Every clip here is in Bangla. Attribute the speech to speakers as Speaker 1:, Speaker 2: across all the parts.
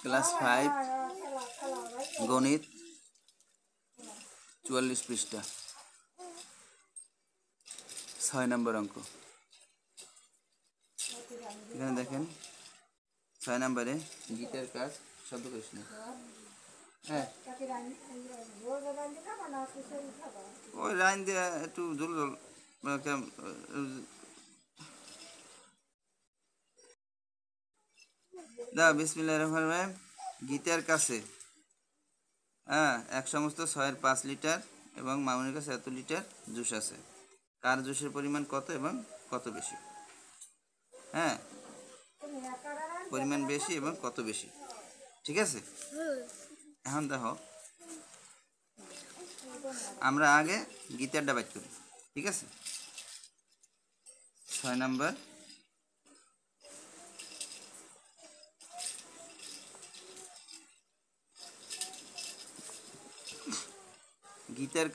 Speaker 1: ক্লাস 5 গণিত 44 পৃষ্ঠা 6 নম্বর অঙ্ক। এখানে দেখেন 6 নম্বরে গীতের কাজ শব্দ কৃষ্ণ। হ্যাঁ ওই লাইন দিয়ে একটু জল জল দা বিসমিল্লাহির রহমানির রহিম। গীতের কাছে এক সমস্ত 6-5 লিটার এবং মামুনের কাছে এত লিটার জুস আছে। কার জুসের পরিমাণ কত এবং কত বেশি? হ্যাঁ, পরিমাণ বেশি এবং কত বেশি, ঠিক আছে। এখন দেখো, আমরা আগে গীতেরটা বাইর করি, ঠিক আছে। 6 নম্বর গীতের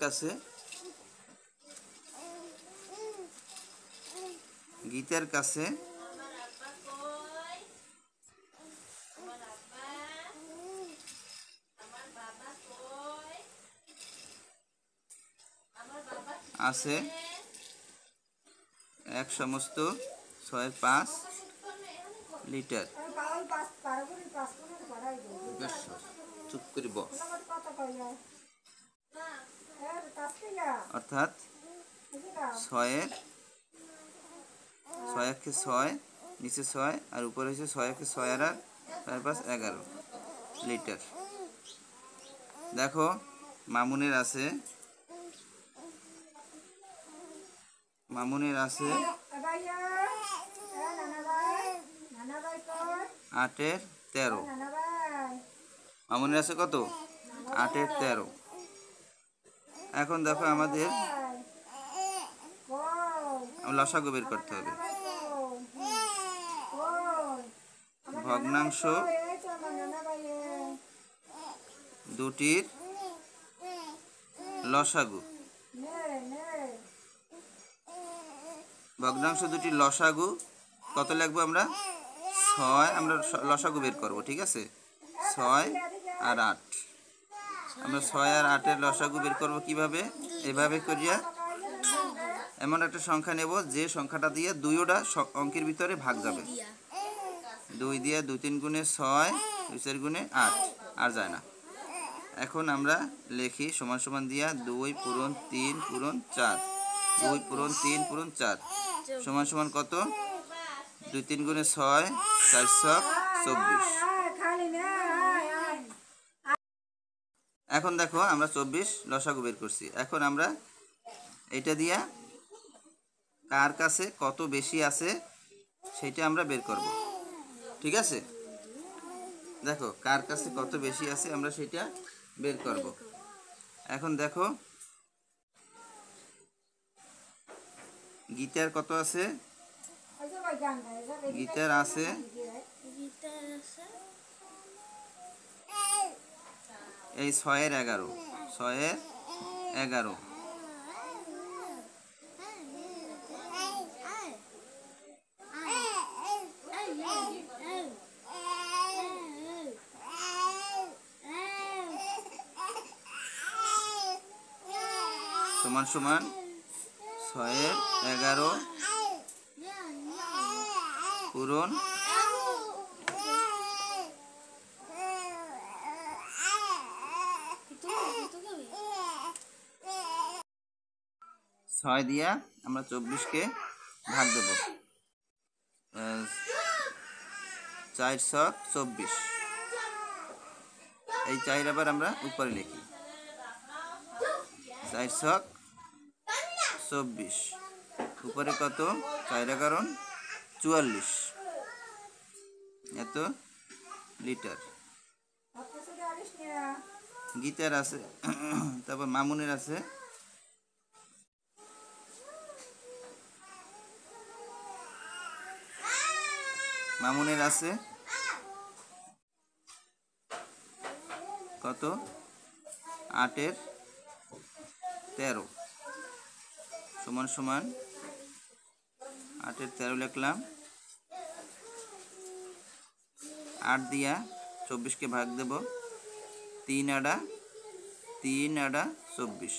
Speaker 1: কাছে আছে এক সমস্ত 6-5 লিটার। চুপ করে বস। অর্থাৎ 6 কে 6 নিচে 6 আর উপরে হচ্ছে 6 কে 6 আর 4-5 11 লিটার। দেখো মামুনের আছে 8-এর 13। মামুনের আছে কত? 8-এর 13। এখন দেখো আমাদের লসাগু বের করতে হবে। ভগ্নাংশ দুটির লসাগু। ভগ্নাংশ দুটির লসাগু কত লিখবো আমরা? 6 আমরা লসাগু বের করব, ঠিক আছে। 6 আর 8, আমরা 6 আর 8-এর লসাগু বের করব কিভাবে? এভাবে করিয়া এমন একটা সংখ্যা নেব যে সংখ্যাটা দিয়ে দুইটা অঙ্কের ভিতরে ভাগ যাবে। 2 দিয়ে 2-3 গুণে 6, 2-4 গুণে 8, আর যায় না। এখন আমরা লিখি সমান সমান দিয়া 2 পূরণ 3 পূরণ 4, 2 পূরণ 3 পূরণ 4 সমান সমান কত? 2-3 গুণে 6, 4-24। এখন দেখো আমরা 24 লসাগু বের করছি। এখন আমরা এটা দিয়া কার কাছে কত বেশি আছে সেটা আমরা বের করব, ঠিক আছে। দেখো কার কাছে কত বেশি আছে আমরা সেটা বের করব। এখন দেখো গীতার কত আছে? গীতার আছে এই 6-এর 11, 6-এর 11। সমান সমান 6-এর 11 পূরণ 6 দিয়া আমরা 24-কে ভাগ দেব। 4-24, এই 4 আবার আমরা উপরে লিখি। 4-24 উপরে কত? 4-11 44 এত লিটার। গীতার আছে, তারপর মামুনের আছে কত? 8-এর 13 সমান সমান 8-এর 13 লিখলাম। 8 দিয়া 24কে ভাগ দেব 3 আড়া 24,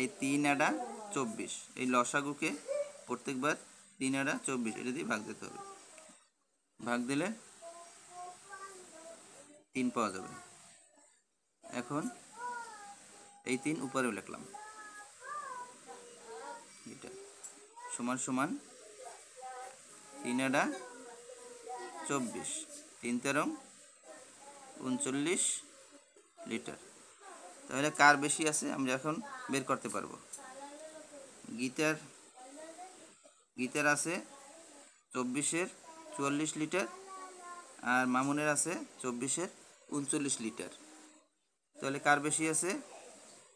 Speaker 1: এই 3 আড়া 24, এই লসাগুকে প্রত্যেকবার 3 আড়া 24 এটা দিয়ে ভাগ দিতে হবে। ভাগ দিলে 3 পাওয়া যাবে। এখন এই 3 উপরেও লিখলাম, এটা সমান সমান 3 আড়া 24, 3 তেরং 39 লিটার। তাহলে কার বেশি আছে আমরা এখন বের করতে পারবো। গীতার আছে 24-এর 44 লিটার, আর মামুনের আছে 24-এর 39 লিটার। তাহলে কার বেশি আছে?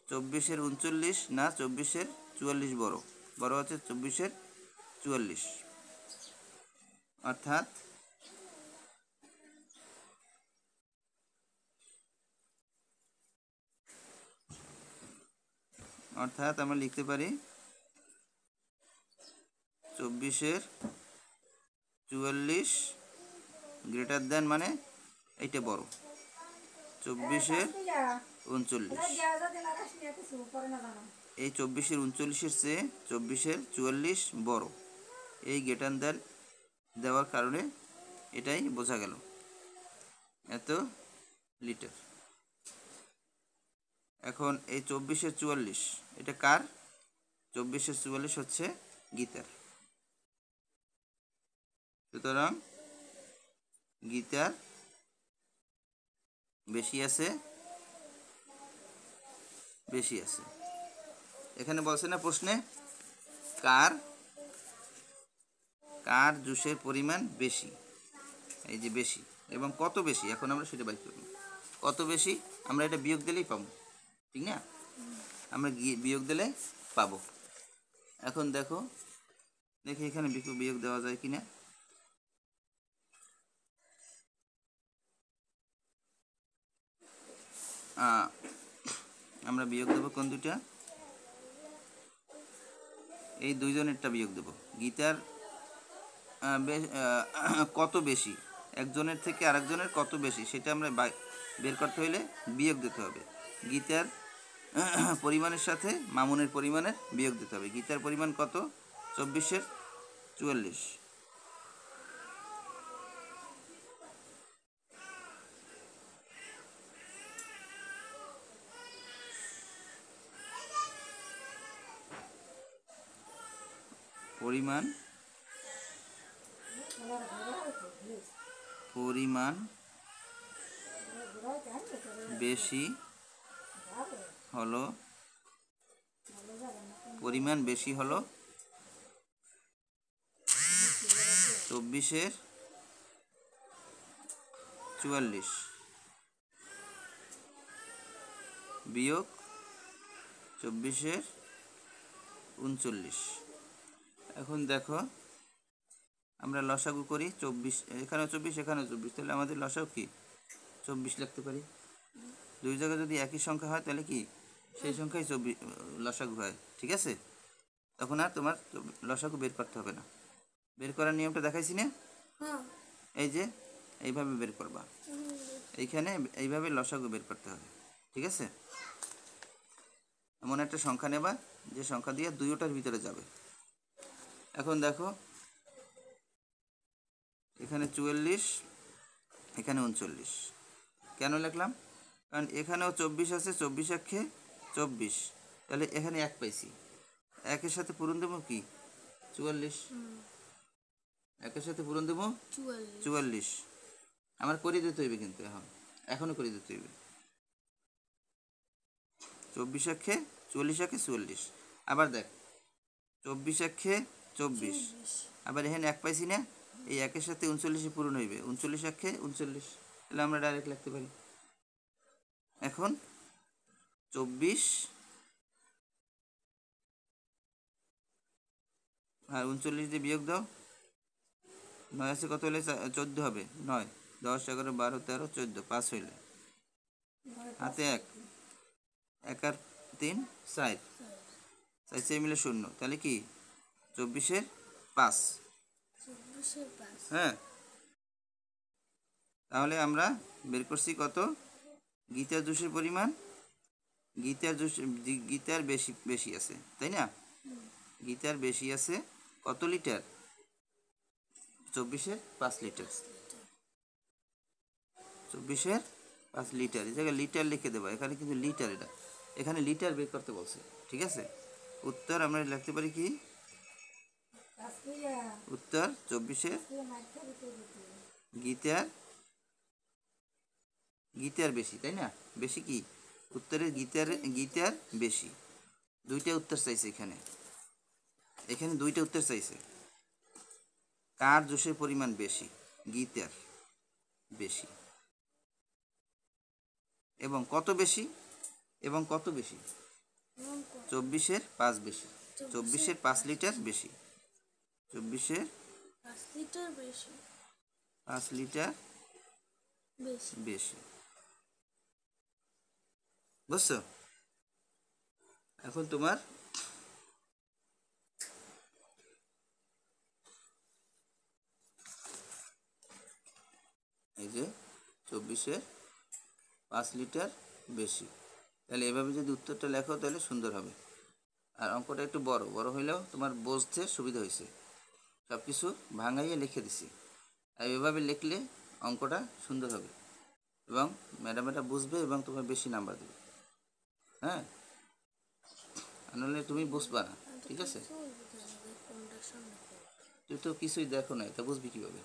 Speaker 1: 24-এর 39 না 24-এর 44 বড়? বড় হচ্ছে 24-এর 44। অর্থাৎ আমরা লিখতে পারি 24-এর 44 গ্রেটার দেন, মানে এইটা বড়, 24-এর 39। এই 24-এর 39-এর চেয়ে 24-এর 44 বড়, এই গ্রেটার দেন দেওয়ার কারণে এটাই বোঝা গেল এত লিটার। এখন এই 24-এর 44 এটা কার? 24-এর 44 হচ্ছে গীতার। সুতরাং গীতার বেশি আছে। এখানে বলছে না প্রশ্নে, কার জুসের পরিমাণ বেশি, এই যে বেশি এবং কত বেশি, এখন আমরা সেটা বাইর করব। কত বেশি আমরা এটা বিয়োগ দিলেই পাবো, ঠিক না? আমরা বিয়োগ দিলে পাবো। এখন দেখি এখানে বিয়োগ দেওয়া যায় কিনা। আমরা বিয়োগ দেবো কোন দুইটা? এই দুইজনেরটা বিয়োগ দেব। গীতার কত বেশি, একজনের থেকে আরেকজনের কত বেশি সেটা আমরা বের করতে হলে বিয়োগ দিতে হবে। গীতার পরিমাণের সাথে মামুনের পরিমাণের বিয়োগ দিতে হবে। গীতার পরিমাণ কত? 24-এর 44। পরিমাণ বেশি হলো 24-এর 44 বিয়োগ 24-এর 39। এখন দেখো আমরা লসাগু করি 24, এখানেও 24 এখানেও 24, তাহলে আমাদের লসাগু কি 24 লিখতে পারি। দুই জায়গায় যদি একই সংখ্যা হয় তাহলে কি সেই সংখ্যাই লসাগু হয়, ঠিক আছে? তখন আর তোমার লসাগু বের করতে হবে না। বের করার নিয়মটা দেখাইছি না? এই যে এইভাবে বের করবা, এইখানে এইভাবে লসাগু বের করতে হবে, ঠিক আছে? এমন একটা সংখ্যা নেবা যে সংখ্যা দিয়ে দুইটার ভিতরে যাবে। এখন দেখো এখানে 44, এখানে 39। কেন লিখলাম? কারণ এখানেও 24 আছে, 24 একে 24, তাহলে এখানে 1 পাইছি, একের সাথে পূরণ দেবো কি 44, একের সাথে পূরণ দেবো 44। আমার করে দিতে হইবে, কিন্তু এখনো করে দিতে হইবে। 24 একে 40 একে 44। আবার দেখ 24 একে 24, আবার এখানে 1 পাইছি না, এই 1-এর সাথে 39 পূরণ হইবে, 39 একে 39, তাহলে আমরা ডাইরেক্ট লিখতে পারি। এখন 24 আর 39 দিয়ে বিয়োগ দাও, 9 আছে কত হলে 14 হবে, 9 10 11 12 13 14, 5 হইলে হাতে 1, 1 আর 3 4, 4 মিলে 0, তাহলে কি 24-এর 5। হ্যাঁ, তাহলে আমরা বের করছি কত গীতার জুসের পরিমাণ। গীতার বেশি বেশি আছে, তাই না? গীতার বেশি আছে কত লিটার? 24-এর 5 লিটার। 24-এর 5 লিটার, এই জায়গায় লিটার লিখে দেবো, এখানে কিন্তু লিটার, এখানে লিটার বের করতে বলছে, ঠিক আছে? উত্তর আমরা লিখতে পারি কি? উত্তর 24-এর গীতার বেশি, তাই না? বেশি কি? উত্তরের গীতার বেশি। দুইটা উত্তর চাইছে এখানে দুইটা উত্তর চাইছে। কার জুসের পরিমাণ বেশি? গীতার বেশি। এবং কত বেশি? 24-এর 5 বেশি। 24-এর 5 লিটার বেশি। 24-এর 5 লিটার বেশি। বুঝছো? এখন তোমার এই যে 24-এর 5 লিটার বেশি, তাহলে এভাবে যদি উত্তরটা লেখো তাহলে সুন্দর হবে। আর অঙ্কটা একটু বড় বড় হইলেও তোমার বুঝতে সুবিধা হয়েছে, সব কিছু ভাঙাইয়ে লিখে দিছি। আর এভাবে লিখলে অঙ্কটা সুন্দর হবে এবং ম্যাডাম এটা বুঝবে এবং তোমার বেশি নাম্বার দেবে। হ্যাঁ, নাহলে তুমি বুঝবা না, ঠিক আছে? তুই তো কিছুই দেখো না, এটা বুঝবি কীভাবে?